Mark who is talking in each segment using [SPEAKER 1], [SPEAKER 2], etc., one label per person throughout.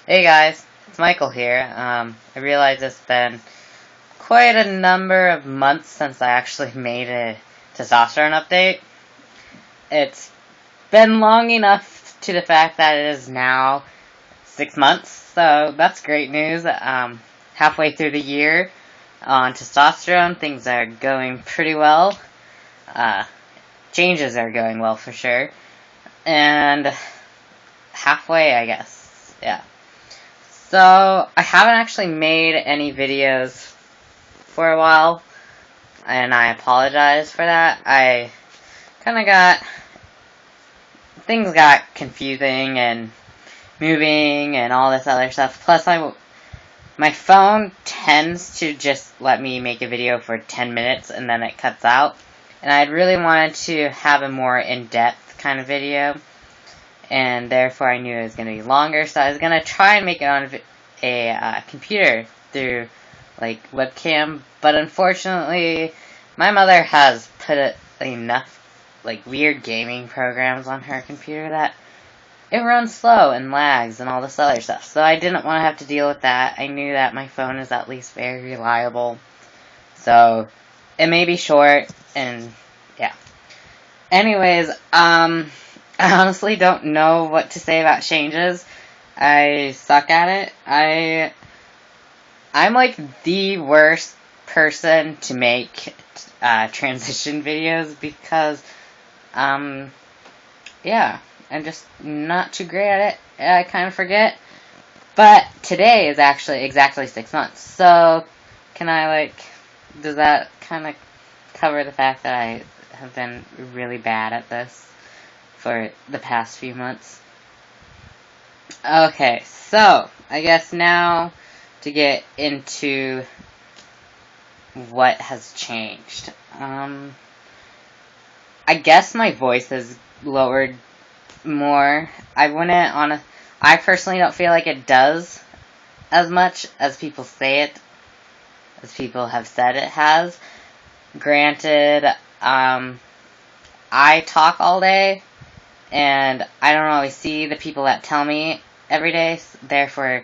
[SPEAKER 1] Hey guys, it's Michael here. I realize it's been quite a number of months since I actually made a testosterone update. It's been long enough to the fact that it is now 6 months, so that's great news. Halfway through the year on testosterone, things are going pretty well. Changes are going well for sure. And halfway, I guess. Yeah. So, I haven't actually made any videos for a while, and I apologize for that. Things got confusing and moving and all this other stuff. Plus, my phone tends to just let me make a video for 10 minutes and then it cuts out. And I really wanted to have a more in-depth kind of video, and therefore I knew it was going to be longer, so I was going to try and make it on a computer through like webcam, but unfortunately my mother has put enough like weird gaming programs on her computer that it runs slow and lags and all this other stuff, so I didn't want to have to deal with that. I knew that my phone is at least very reliable, so it may be short, and yeah. Anyways, I honestly don't know what to say about changes. I suck at it. I'm like the worst person to make transition videos because, yeah, I'm just not too great at it. I kind of forget. But today is actually exactly 6 months. So, does that kind of cover the fact that I have been really bad at this for the past few months? Okay, so I guess now to get into what has changed. I guess my voice has lowered more. I personally don't feel like it does as much as people say it, as people have said it has. Granted, I talk all day, and I don't always see the people that tell me every day, therefore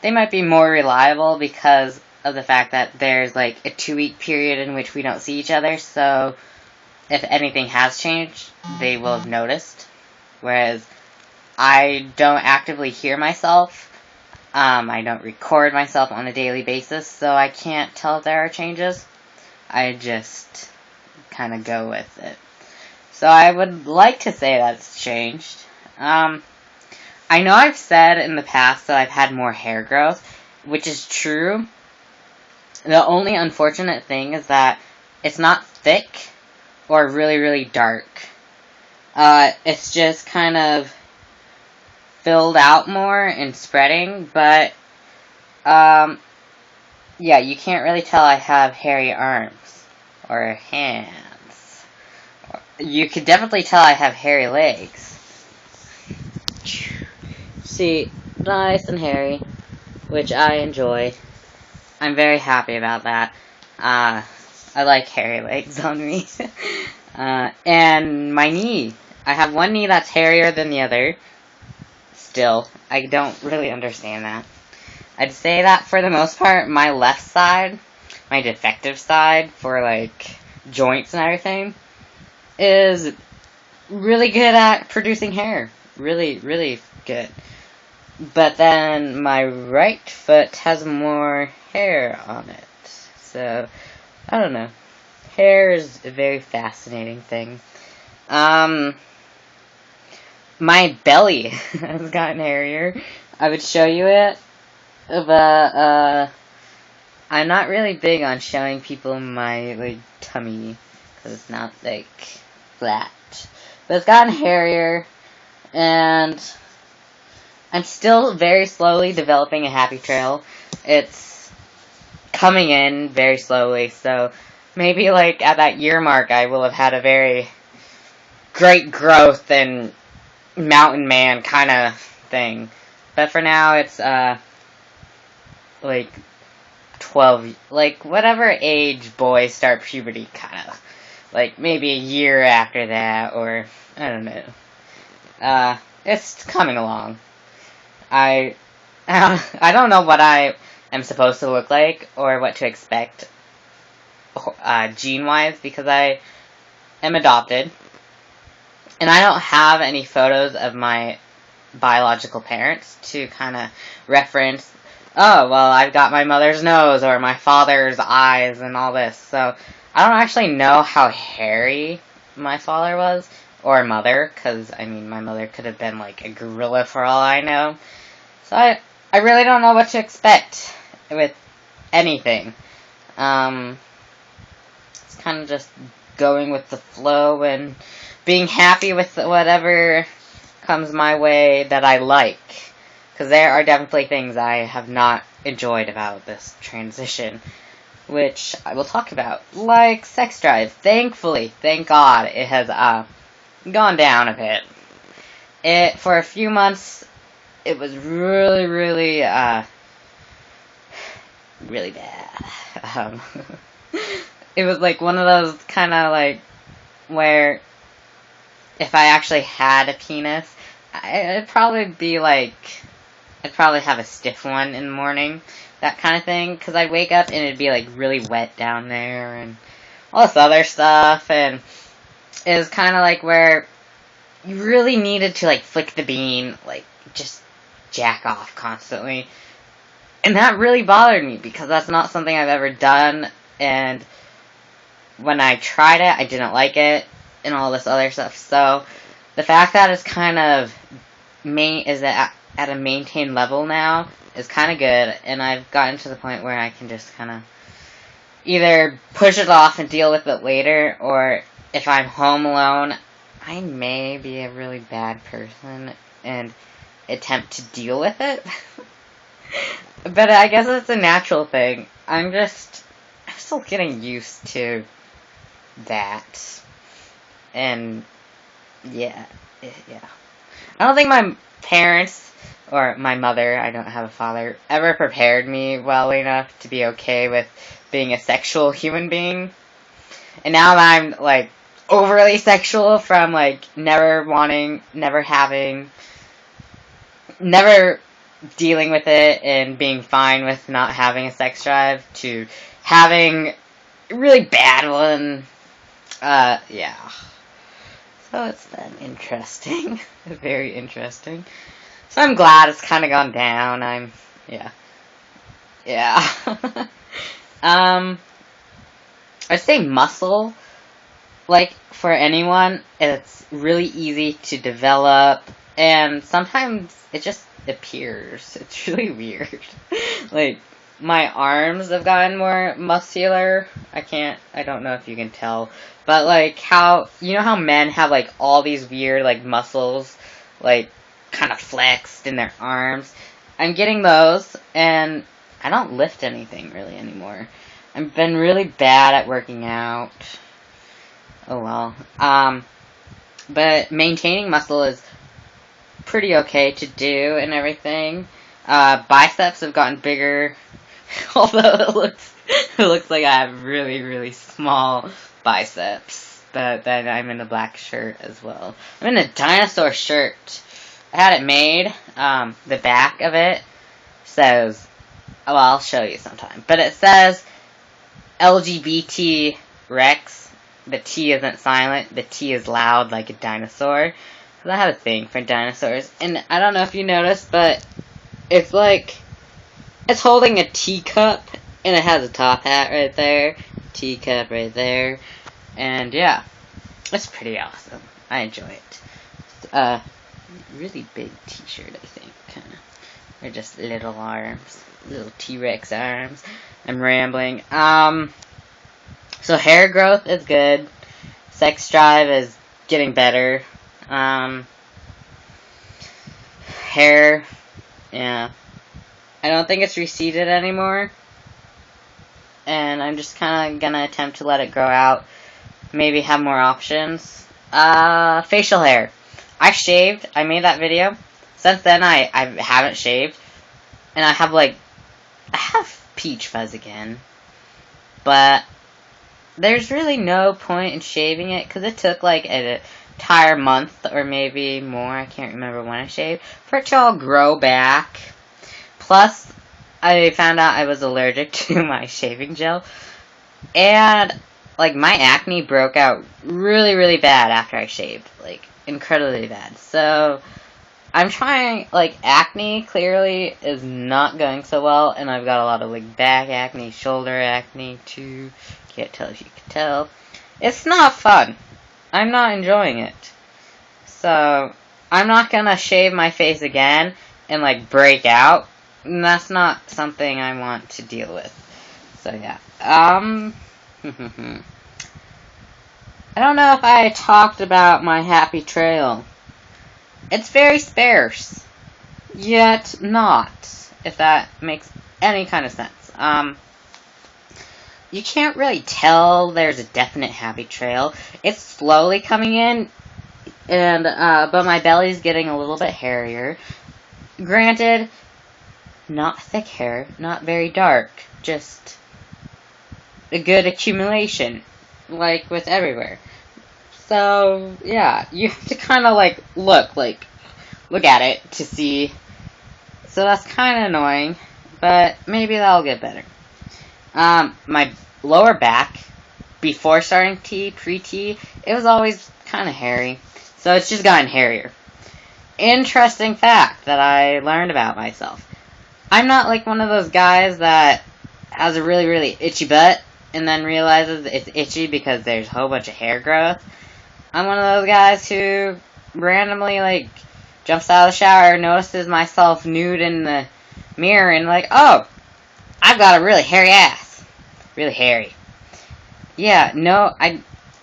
[SPEAKER 1] they might be more reliable because of the fact that there's like a 2-week period in which we don't see each other, so if anything has changed, they will have noticed. Whereas I don't actively hear myself, I don't record myself on a daily basis, so I can't tell if there are changes. I just kind of go with it. So I would like to say that it's changed. I know I've said in the past that I've had more hair growth, which is true. The only unfortunate thing is that it's not thick or really, really dark. It's just kind of filled out more and spreading, but, yeah, you can't really tell I have hairy arms or hands. You could definitely tell I have hairy legs. See, nice and hairy, which I enjoy. I'm very happy about that. I like hairy legs on me. And my knee. I have one knee that's hairier than the other. Still, I don't really understand that. I'd say that for the most part, my left side, my defective side for like joints and everything, is really good at producing hair. Really, really good. But then my right foot has more hair on it. So, I don't know. Hair is a very fascinating thing. My belly has gotten hairier. I would show you it, but, I'm not really big on showing people my, like, tummy, because it's not, like, flat. But it's gotten hairier, and I'm still very slowly developing a happy trail. It's coming in very slowly, so maybe, like, at that year mark, I will have had a very great growth and mountain man kind of thing. But for now, it's, like, 12, like, whatever age boys start puberty, kind of. Like, maybe a year after that, or, I don't know. It's coming along. I I don't know what I am supposed to look like or what to expect gene-wise, because I am adopted. And I don't have any photos of my biological parents to kind of reference, oh, well, I've got my mother's nose or my father's eyes and all this. So I don't actually know how hairy my father was, or mother, because, I mean, my mother could have been like a gorilla for all I know. So I really don't know what to expect with anything. It's kind of just going with the flow and being happy with whatever comes my way that I like. Because there are definitely things I have not enjoyed about this transition, which I will talk about. Like sex drive. Thankfully, thank God, it has gone down a bit. For a few months, it was really, really, really bad. It was like one of those kind of like where if I actually had a penis, it'd probably be like, I'd probably have a stiff one in the morning, that kind of thing, because I'd wake up and it'd be like really wet down there and all this other stuff, and it was kind of like where you really needed to like flick the bean, like just jack off constantly, and that really bothered me because that's not something I've ever done, and when I tried it, I didn't like it, and all this other stuff. So the fact that it's kind of at a maintained level now is kind of good, and I've gotten to the point where I can just kind of either push it off and deal with it later, or if I'm home alone, I may be a really bad person and attempt to deal with it. But I guess it's a natural thing. I'm still getting used to that. And yeah. I don't think my parents, or my mother, I don't have a father, ever prepared me well enough to be okay with being a sexual human being. And now that I'm like overly sexual from like never wanting, never having, never dealing with it and being fine with not having a sex drive to having a really bad one. Yeah. So it's been interesting. Very interesting. So I'm glad it's kind of gone down. Yeah. I'd say muscle, like, for anyone, it's really easy to develop, and sometimes it just appears. It's really weird. Like, my arms have gotten more muscular. I don't know if you can tell, but like you know how men have like all these weird like muscles, like kind of flexed in their arms? I'm getting those, and I don't lift anything really anymore. I've been really bad at working out. Oh well. But maintaining muscle is pretty okay to do and everything. Biceps have gotten bigger, although it looks like I have really, really small biceps. But then I'm in a black shirt as well. I'm in a dinosaur shirt. I had it made. The back of it says, well, I'll show you sometime. But it says LGBT Rex. The T isn't silent. The T is loud like a dinosaur. Because I have a thing for dinosaurs. And I don't know if you noticed, but it's like, it's holding a teacup, and it has a top hat right there, teacup right there, and yeah, it's pretty awesome. I enjoy it. It's a really big t-shirt, I think, kind of. They're just little arms, little T-Rex arms. I'm rambling. So hair growth is good. Sex drive is getting better. Hair, yeah. I don't think it's receded anymore, and I'm just kind of gonna attempt to let it grow out, maybe have more options. Facial hair. I shaved, I made that video. Since then, I haven't shaved, and I have peach fuzz again, but there's really no point in shaving it, because it took like an entire month, or maybe more, I can't remember when I shaved, for it to all grow back. Plus, I found out I was allergic to my shaving gel. And, like, my acne broke out really, really bad after I shaved. Like, incredibly bad. So, I'm trying, like, acne clearly is not going so well. And I've got a lot of, like, back acne, shoulder acne, too. Can't tell if you can tell. It's not fun. I'm not enjoying it. So, I'm not gonna shave my face again and, like, break out. And that's not something I want to deal with. So, yeah. I don't know if I talked about my happy trail. It's very sparse. Yet not. If that makes any kind of sense. You can't really tell there's a definite happy trail. It's slowly coming in. And, but my belly's getting a little bit hairier. Granted, not thick hair, not very dark, just a good accumulation, like with everywhere. So, yeah, you have to kind of, like, look at it to see. So that's kind of annoying, but maybe that'll get better. My lower back, before starting T, pre-T, it was always kind of hairy. So it's just gotten hairier. Interesting fact that I learned about myself. I'm not like one of those guys that has a really, really itchy butt and then realizes it's itchy because there's a whole bunch of hair growth. I'm one of those guys who randomly, like, jumps out of the shower, notices myself nude in the mirror, and like, oh, I've got a really hairy ass. Really hairy. Yeah, no, I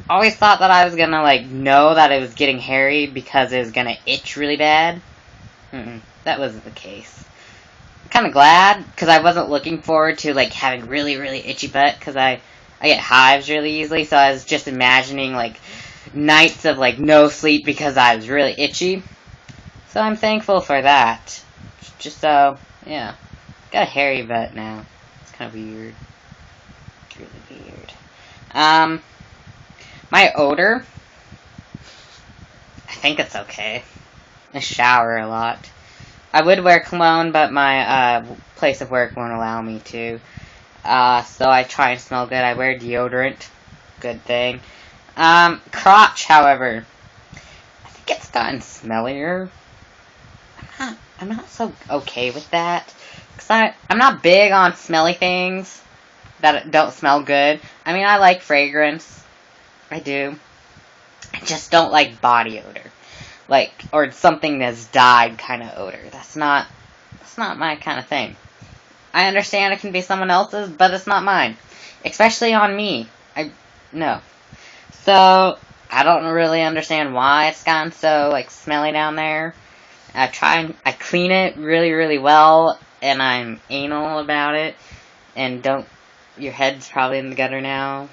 [SPEAKER 1] always thought that I was gonna, like, know that it was getting hairy because it was gonna itch really bad. That wasn't the case. I'm kind of glad, because I wasn't looking forward to, like, having really, really itchy butt, because I get hives really easily, so I was just imagining, like, nights of, like, no sleep because I was really itchy. So I'm thankful for that. Just so, yeah. Got a hairy butt now. It's kind of weird. It's really weird. My odor, I think it's okay. I shower a lot. I would wear cologne, but my place of work won't allow me to. So I try and smell good. I wear deodorant. Good thing. Crotch, however, I think it's gotten smellier. I'm not so okay with that. Because I'm not big on smelly things that don't smell good. I mean, I like fragrance. I do. I just don't like body odor. Like, or something that's dyed kind of odor. That's not my kind of thing. I understand it can be someone else's, but it's not mine. Especially on me. No. So, I don't really understand why it's gotten so, like, smelly down there. I clean it really, really well, and I'm anal about it. And your head's probably in the gutter now.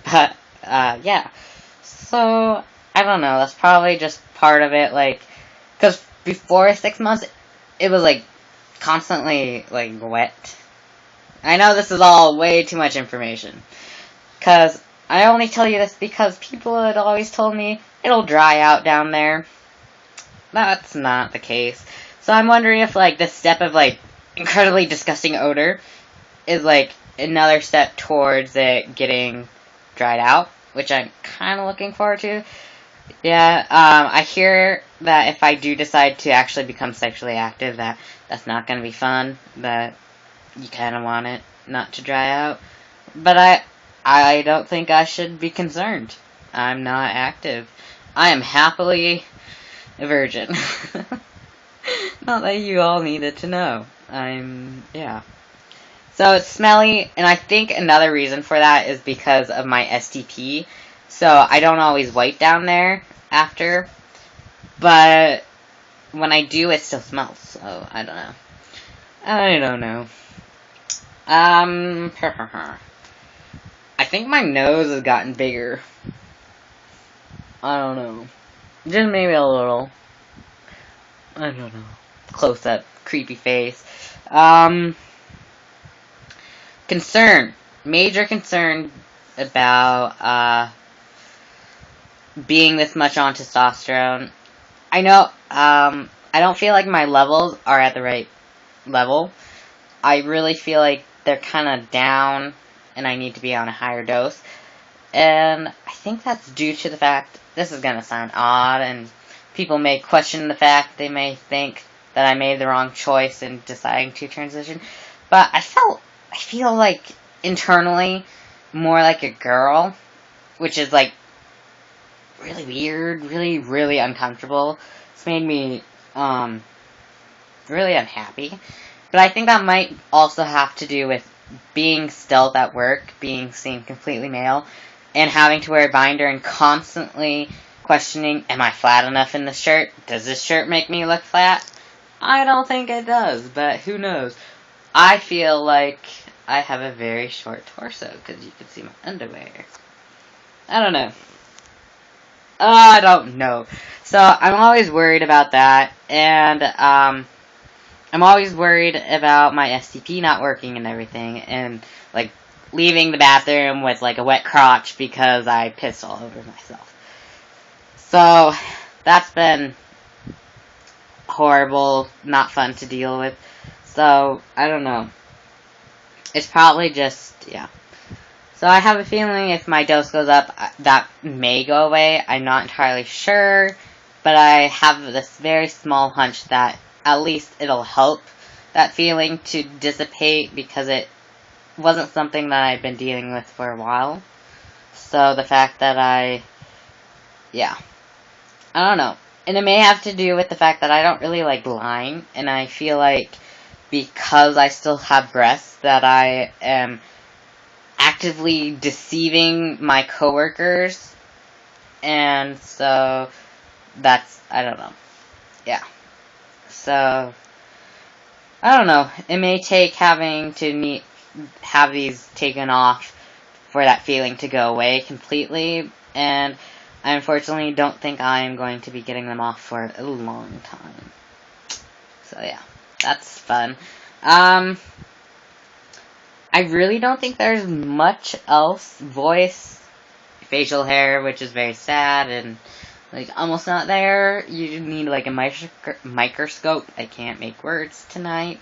[SPEAKER 1] But, yeah. So, I don't know, that's probably just part of it, like, because before 6 months, it was, like, constantly, like, wet. I know this is all way too much information. Because I only tell you this because people had always told me it'll dry out down there. That's not the case. So I'm wondering if, like, this step of, like, incredibly disgusting odor is, like, another step towards it getting dried out, which I'm kind of looking forward to. Yeah, I hear that if I do decide to actually become sexually active, that's not going to be fun, that you kind of want it not to dry out. But I don't think I should be concerned. I'm not active. I am happily a virgin. Not that you all needed to know. Yeah. So it's smelly, and I think another reason for that is because of my STP. So I don't always wipe down there after, but when I do, it still smells. So I don't know. I think my nose has gotten bigger. I don't know. Just maybe a little. I don't know. Close up, creepy face. Concern. Major concern about, being this much on testosterone. I know, I don't feel like my levels are at the right, level. I really feel like they're kind of down, and I need to be on a higher dose. And I think that's due to the fact, this is going to sound odd, and people may question the fact, they may think that I made the wrong choice in deciding to transition. But I feel like internally more like a girl, which is like really weird, really, really uncomfortable. It's made me really unhappy. But I think that might also have to do with being stealth at work, being seen completely male, and having to wear a binder and constantly questioning, am I flat enough in this shirt? Does this shirt make me look flat? I don't think it does, but who knows? I feel like I have a very short torso, because you can see my underwear. I don't know. I don't know. So, I'm always worried about that, and, I'm always worried about my STP not working and everything, and, like, leaving the bathroom with, like, a wet crotch because I pissed all over myself. So, that's been horrible, not fun to deal with. So, I don't know. It's probably just, yeah. So, I have a feeling if my dose goes up, that may go away. I'm not entirely sure, but I have this very small hunch that at least it'll help that feeling to dissipate, because it wasn't something that I've been dealing with for a while. So the fact that I don't know. And it may have to do with the fact that I don't really like lying, and I feel like because I still have breasts that I am actively deceiving my coworkers, and so that's, I don't know. Yeah. So, I don't know. It may take having to have these taken off for that feeling to go away completely, and I unfortunately don't think I am going to be getting them off for a long time. So yeah, that's fun. I really don't think there's much else. Voice, facial hair, which is very sad, and like almost not there. You need like a microscope. I can't make words tonight.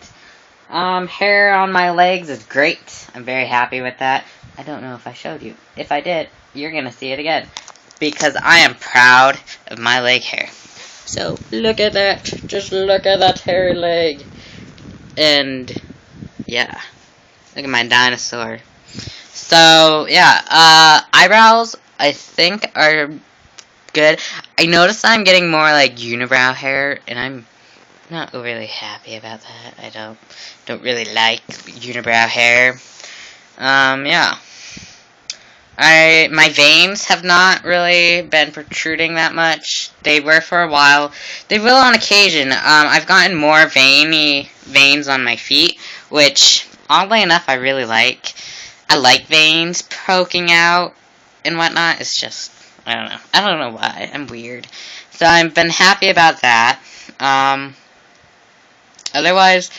[SPEAKER 1] Hair on my legs is great. I'm very happy with that. I don't know if I showed you. If I did, you're gonna see it again, because I am proud of my leg hair. So, look at that. Just look at that hairy leg. And, yeah. Look at my dinosaur. So, yeah. Eyebrows, I think, are good. I noticed I'm getting more, like, unibrow hair, and I'm not overly happy about that. I don't really like unibrow hair. Yeah. My veins have not really been protruding that much. They were for a while. They will on occasion. I've gotten more veiny veins on my feet, which, oddly enough, I really like. I like veins poking out and whatnot. It's just, I don't know. I don't know why. I'm weird. So I've been happy about that. Otherwise,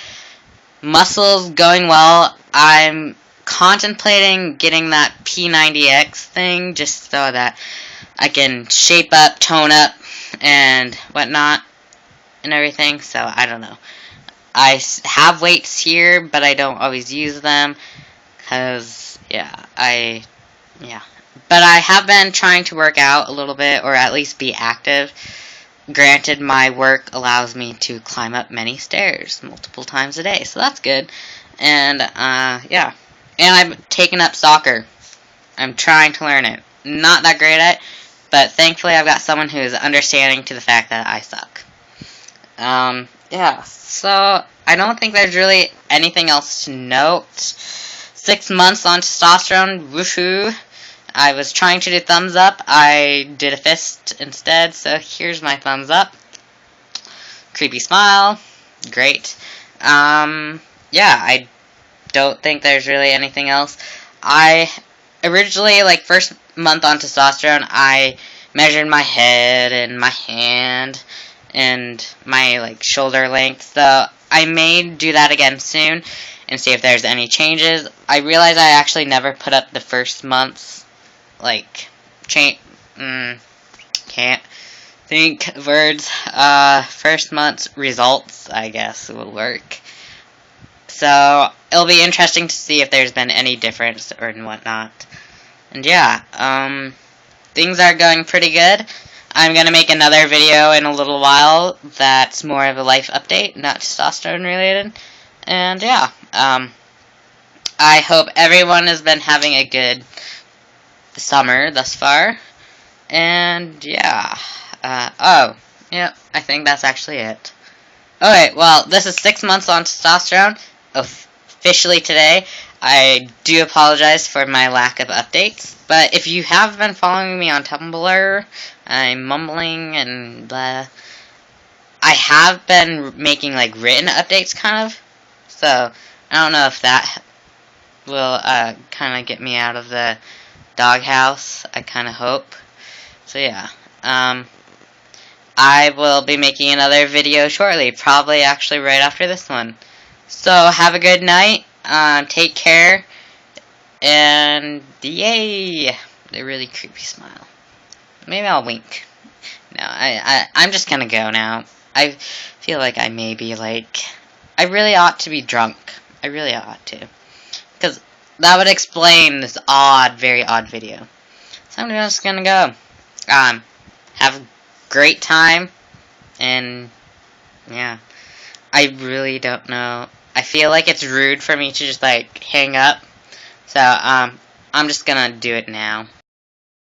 [SPEAKER 1] muscles going well. I'm contemplating getting that P90X thing just so that I can shape up, tone up, and whatnot, and everything. So, I don't know. I have weights here, but I don't always use them, because, yeah. But I have been trying to work out a little bit, or at least be active. Granted, my work allows me to climb up many stairs multiple times a day, so that's good. And, yeah. And I've taken up soccer. I'm trying to learn it. Not that great at it, but thankfully I've got someone who is understanding to the fact that I suck. Yeah, so I don't think there's really anything else to note. 6 months on testosterone, woohoo. I was trying to do thumbs up. I did a fist instead, so here's my thumbs up. Creepy smile. Great. Yeah, I don't think there's really anything else. I originally, like, first month on testosterone, I measured my head and my hand and my, like, shoulder length. So I may do that again soon and see if there's any changes. I realize I actually never put up the first month's, like, can't think of words. First month's results, I guess, will work. So it'll be interesting to see if there's been any difference or whatnot. And yeah, things are going pretty good. I'm gonna make another video in a little while that's more of a life update, not testosterone related. And yeah, I hope everyone has been having a good summer thus far. And yeah, yeah, I think that's actually it. Okay, well, this is 6 months on testosterone, officially today. I do apologize for my lack of updates, but if you have been following me on Tumblr, I'm mumbling and blah. I have been making, like, written updates, kind of, so I don't know if that will, kind of get me out of the doghouse. I kind of hope. So yeah, I will be making another video shortly, probably actually right after this one. So have a good night, take care, and yay! A really creepy smile. Maybe I'll wink. No, I'm just gonna go now. I feel like I may be like, I really ought to be drunk. I really ought to. Because that would explain this very odd video. So I'm just gonna go. Have a great time, and yeah, I really don't know. I feel like it's rude for me to just like hang up, so I'm just gonna do it now.